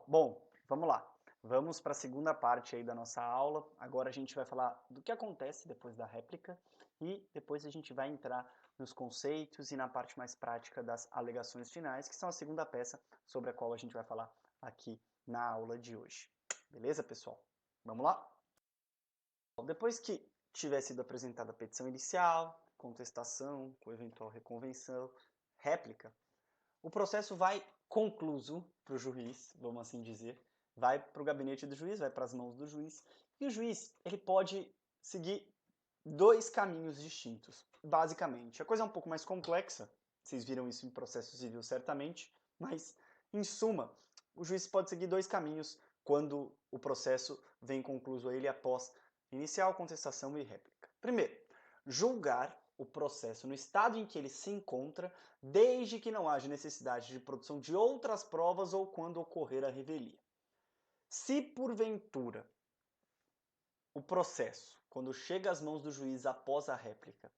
bom, vamos lá. Vamos para a segunda parte aí da nossa aula. Agora a gente vai falar do que acontece depois da réplica e depois a gente vai entrar nos conceitos e na parte mais prática das alegações finais, que são a segunda peça sobre a qual a gente vai falar aqui na aula de hoje. Beleza, pessoal? Vamos lá? Bom, depois que tiver sido apresentada a petição inicial, contestação, com eventual reconvenção, réplica, o processo vai concluso para o juiz, vamos assim dizer, vai para o gabinete do juiz, vai para as mãos do juiz, e o juiz ele pode seguir dois caminhos distintos, basicamente. A coisa é um pouco mais complexa, vocês viram isso em processo civil certamente, mas, em suma, o juiz pode seguir dois caminhos quando o processo vem concluso a ele após inicial, contestação e réplica. Primeiro, julgar o processo no estado em que ele se encontra, desde que não haja necessidade de produção de outras provas ou quando ocorrer a revelia. Se porventura o processo, quando chega às mãos do juiz após a réplica,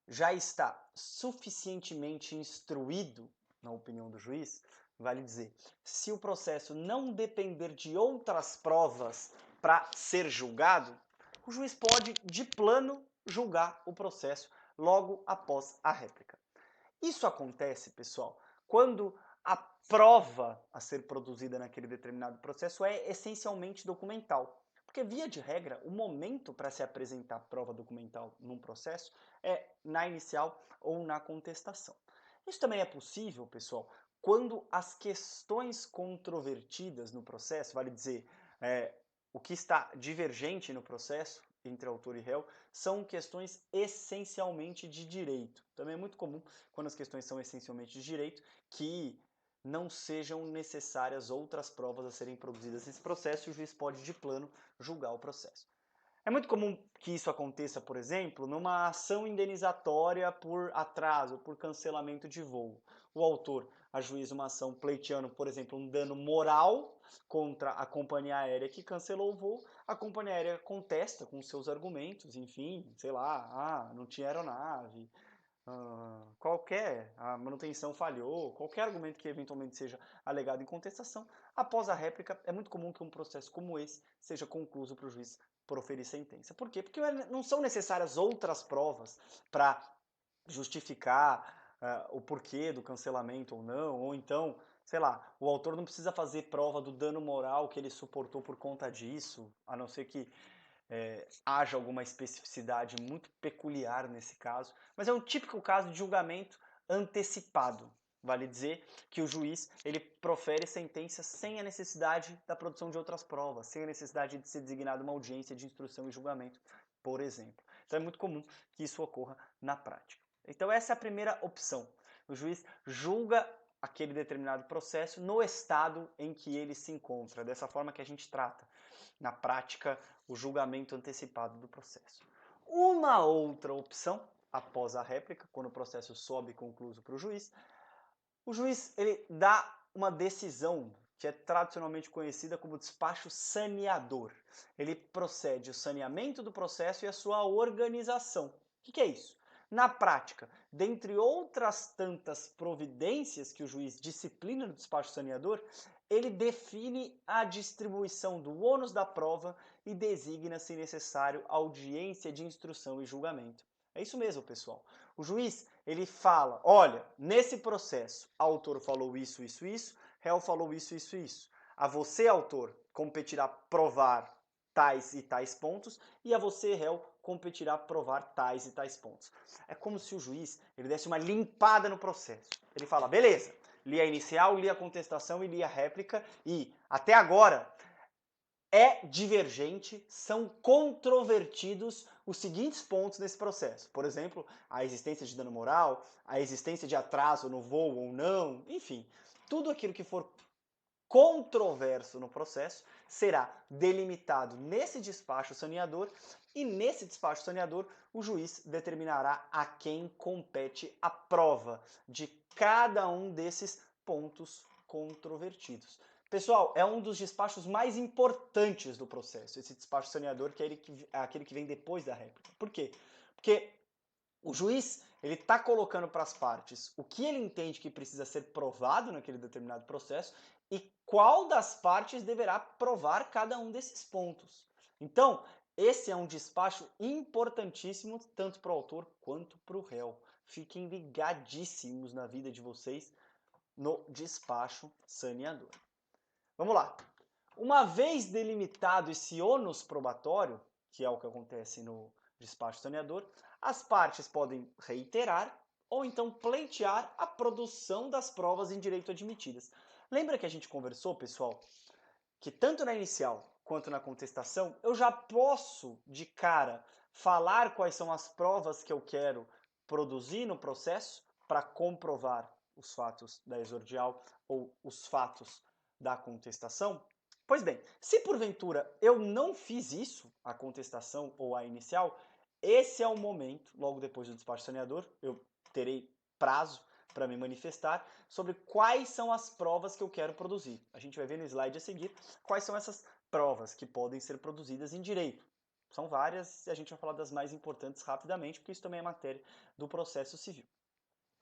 já está suficientemente instruído, na opinião do juiz, vale dizer, se o processo não depender de outras provas para ser julgado, o juiz pode, de plano, julgar o processo logo após a réplica. Isso acontece, pessoal, quando a prova a ser produzida naquele determinado processo é essencialmente documental. Porque, via de regra, o momento para se apresentar prova documental num processo é na inicial ou na contestação. Isso também é possível, pessoal, quando as questões controvertidas no processo, vale dizer, o que está divergente no processo entre autor e réu, são questões essencialmente de direito. Também é muito comum, quando as questões são essencialmente de direito, que não sejam necessárias outras provas a serem produzidas nesse processo e o juiz pode, de plano, julgar o processo. É muito comum que isso aconteça, por exemplo, numa ação indenizatória por atraso, por cancelamento de voo. O autor ajuiza uma ação pleiteando, por exemplo, um dano moral contra a companhia aérea que cancelou o voo. A companhia aérea contesta com seus argumentos, enfim, sei lá, não tinha aeronave, a manutenção falhou, qualquer argumento que eventualmente seja alegado em contestação, após a réplica, é muito comum que um processo como esse seja concluso para o juiz proferir sentença. Por quê? Porque não são necessárias outras provas para justificar o porquê do cancelamento ou não, ou então, sei lá, o autor não precisa fazer prova do dano moral que ele suportou por conta disso, a não ser que haja alguma especificidade muito peculiar nesse caso, mas é um típico caso de julgamento antecipado. Vale dizer que o juiz ele profere sentença sem a necessidade da produção de outras provas, sem a necessidade de ser designada uma audiência de instrução e julgamento, por exemplo. Então é muito comum que isso ocorra na prática. Então essa é a primeira opção. O juiz julga aquele determinado processo no estado em que ele se encontra, dessa forma que a gente trata na prática o julgamento antecipado do processo. Uma outra opção, após a réplica, quando o processo sobe concluso para o juiz ele dá uma decisão que é tradicionalmente conhecida como despacho saneador. Ele procede ao saneamento do processo e a sua organização. O que é isso? Na prática, dentre outras tantas providências que o juiz disciplina no despacho saneador, ele define a distribuição do ônus da prova e designa, se necessário, audiência de instrução e julgamento. É isso mesmo, pessoal. O juiz, ele fala, olha, nesse processo, autor falou isso, isso, isso, réu falou isso, isso, isso. A você, autor, competirá provar tais e tais pontos, e a você, réu, competirá provar tais e tais pontos. É como se o juiz ele desse uma limpada no processo. Ele fala, beleza, li a inicial, li a contestação e li a réplica, e até agora é divergente, são controvertidos os seguintes pontos nesse processo. Por exemplo, a existência de dano moral, a existência de atraso no voo ou não, enfim, tudo aquilo que for controverso no processo será delimitado nesse despacho saneador e nesse despacho saneador o juiz determinará a quem compete a prova de cada um desses pontos controvertidos. Pessoal, é um dos despachos mais importantes do processo, esse despacho saneador, que é aquele que vem depois da réplica. Por quê? Porque o juiz ele está colocando para as partes o que ele entende que precisa ser provado naquele determinado processo e qual das partes deverá provar cada um desses pontos. Então, esse é um despacho importantíssimo tanto para o autor quanto para o réu. Fiquem ligadíssimos na vida de vocês no despacho saneador. Vamos lá. Uma vez delimitado esse ônus probatório, que é o que acontece no despacho saneador, as partes podem reiterar ou então pleitear a produção das provas em direito admitidas. Lembra que a gente conversou, pessoal, que tanto na inicial quanto na contestação, eu já posso, de cara, falar quais são as provas que eu quero produzir no processo para comprovar os fatos da exordial ou os fatos da contestação? Pois bem, se porventura eu não fiz isso, a contestação ou a inicial, esse é o momento, logo depois do despacho saneador, eu terei prazo para me manifestar sobre quais são as provas que eu quero produzir. A gente vai ver no slide a seguir quais são essas provas que podem ser produzidas em direito. São várias e a gente vai falar das mais importantes rapidamente, porque isso também é matéria do processo civil.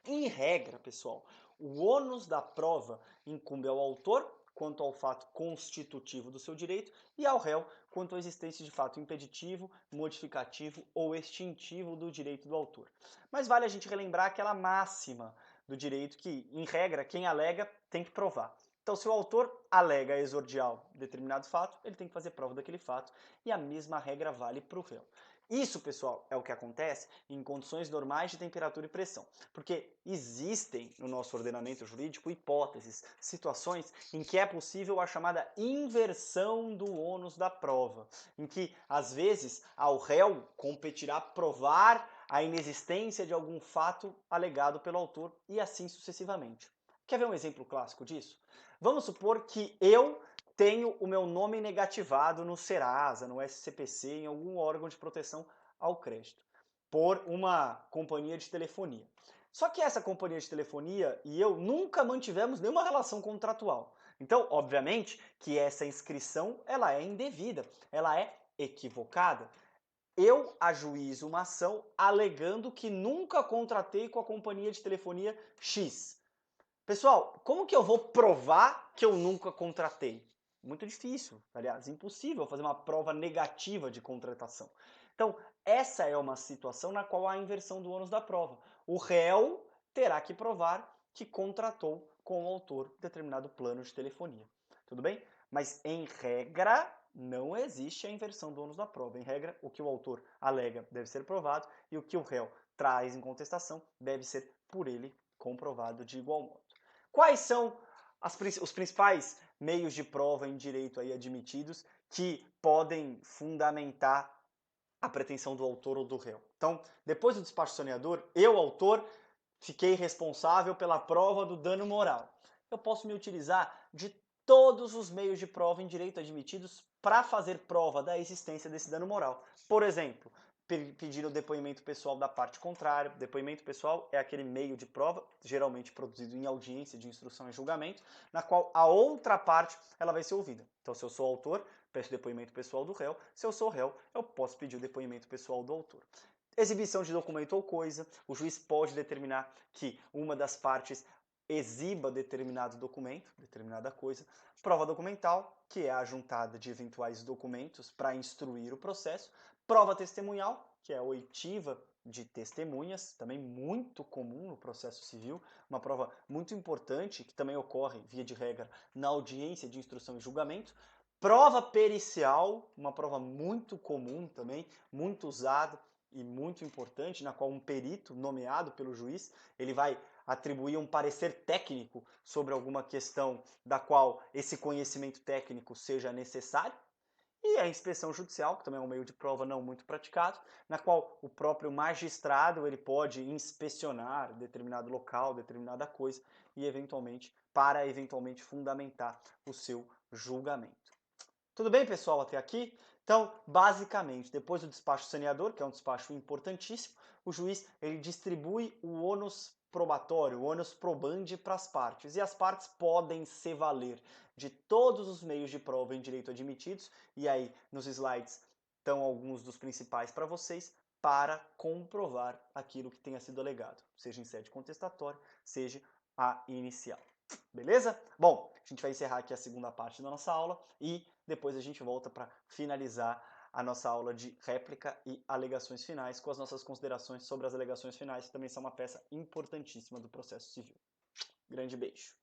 Em regra, pessoal, o ônus da prova incumbe ao autor quanto ao fato constitutivo do seu direito e ao réu quanto à existência de fato impeditivo, modificativo ou extintivo do direito do autor. Mas vale a gente relembrar aquela máxima do direito que, em regra, quem alega tem que provar. Então, se o autor alega exordial determinado fato, ele tem que fazer prova daquele fato e a mesma regra vale para o réu. Isso, pessoal, é o que acontece em condições normais de temperatura e pressão, porque existem no nosso ordenamento jurídico hipóteses, situações em que é possível a chamada inversão do ônus da prova, em que, às vezes, ao réu competirá provar a inexistência de algum fato alegado pelo autor e assim sucessivamente. Quer ver um exemplo clássico disso? Vamos supor que eu tenho o meu nome negativado no Serasa, no SCPC, em algum órgão de proteção ao crédito, por uma companhia de telefonia. Só que essa companhia de telefonia e eu nunca mantivemos nenhuma relação contratual. Então, obviamente, que essa inscrição ela é indevida, ela é equivocada. Eu ajuizo uma ação alegando que nunca contratei com a companhia de telefonia X. Pessoal, como que eu vou provar que eu nunca contratei? Muito difícil, aliás, impossível fazer uma prova negativa de contratação. Então, essa é uma situação na qual há a inversão do ônus da prova. O réu terá que provar que contratou com o autor determinado plano de telefonia. Tudo bem? Mas, em regra, não existe a inversão do ônus da prova. Em regra, o que o autor alega deve ser provado e o que o réu traz em contestação deve ser por ele comprovado de igual modo. Quais são os principais meios de prova em direito aí admitidos que podem fundamentar a pretensão do autor ou do réu? Então, depois do despacho saneador, eu, autor, fiquei responsável pela prova do dano moral. Eu posso me utilizar de todos os meios de prova em direito admitidos para fazer prova da existência desse dano moral. Por exemplo, pedir o depoimento pessoal da parte contrária. Depoimento pessoal é aquele meio de prova, geralmente produzido em audiência de instrução e julgamento, na qual a outra parte ela vai ser ouvida. Então, se eu sou autor, peço depoimento pessoal do réu. Se eu sou réu, eu posso pedir o depoimento pessoal do autor. Exibição de documento ou coisa, o juiz pode determinar que uma das partes exiba determinado documento, determinada coisa. Prova documental, que é a juntada de eventuais documentos para instruir o processo. Prova testemunhal, que é a oitiva de testemunhas, também muito comum no processo civil, uma prova muito importante, que também ocorre, via de regra, na audiência de instrução e julgamento. Prova pericial, uma prova muito comum também, muito usada e muito importante, na qual um perito nomeado pelo juiz, ele vai atribuir um parecer técnico sobre alguma questão da qual esse conhecimento técnico seja necessário. E a inspeção judicial, que também é um meio de prova não muito praticado, na qual o próprio magistrado ele pode inspecionar determinado local, determinada coisa, e eventualmente fundamentar o seu julgamento. Tudo bem, pessoal, até aqui? Então, basicamente, depois do despacho saneador, que é um despacho importantíssimo, o juiz ele distribui o ônus probatório, o ônus probandi para as partes. E as partes podem se valer de todos os meios de prova em direito admitidos, e aí nos slides estão alguns dos principais para vocês, para comprovar aquilo que tenha sido alegado, seja em sede contestatória, seja a inicial. Beleza? Bom, a gente vai encerrar aqui a segunda parte da nossa aula e depois a gente volta para finalizar a nossa aula de réplica e alegações finais com as nossas considerações sobre as alegações finais, que também são uma peça importantíssima do processo civil. Grande beijo.